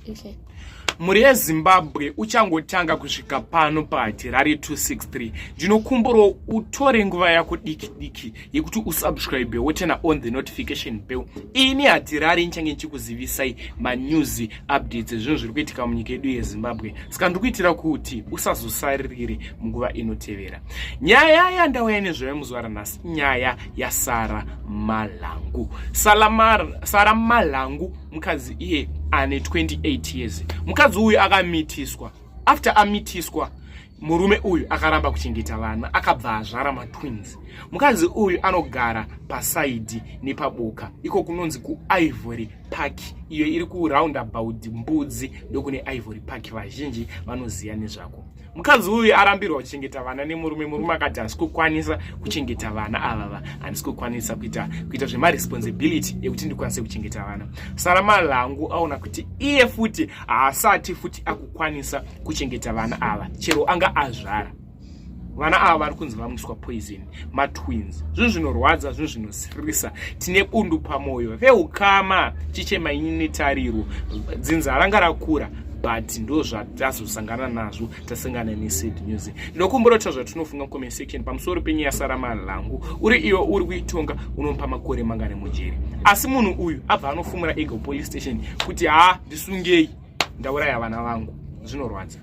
Okay. Muri yeZimbabwe uchangotanga kusvika pano paHarare 263. Ndinokumbura utore nguva yako diki yekuti usubscribe wotena on the notification bell. Ini Harare nchange nchikuzivisai manews updates zvinhu zviri kuitika munyika yedu yeZimbabwe. Saka ndikuitira kuti usazosarire munguva inotevera. Nyaya yandauya nezvayo muzuva ranhasi nyaya yaSarah Malangu. Sarah Malangu mukadzi iye ane 28 years. Mukadzi uyu akamitiswa. After amitiswa, murume uyu akaramba kuchengeta vana, akabva azvara matwins. Mukadzi uyu anogara pasaidi nepaboka. Iko kunonzi kuIvory Park. Iyo iri kuroundabout Mbudzi ndokune Ivory Park vazhinji vanoziya nezvako. Mukadzi uyu arambirwa kuchengeta vana nemurume akati handisi kukwanisa kuchengeta vana avava, handisi kukwanisa kuita zvema responsibility yekuti ndikwanise kuchengeta vana. Sarah Malangu aona kuti iye futi haasati futi akukwanisa kuchengeta vana ava chero anga azvara. Vana ava vari kunzi vamwiswa poison, matwins. Zvinhu zvinorwadza, zvinhu zvinosirisa. Tine bundu pamoyo. Veukama chichema ine tariro. Dzinza ranga rakura. But ndo zvatazosangana nazvo tasangana neSad News. Ndinokumbura kuti zvatinofunga comment section pamusoro penyaya yaSarah Malangu. Uri iyo uri kuitonga unomupa makore mangane mujeri. Asi munhu uyu abva anofumura ego police station kuti ndisungei ndauraya vana vangu. Zvinorwadza.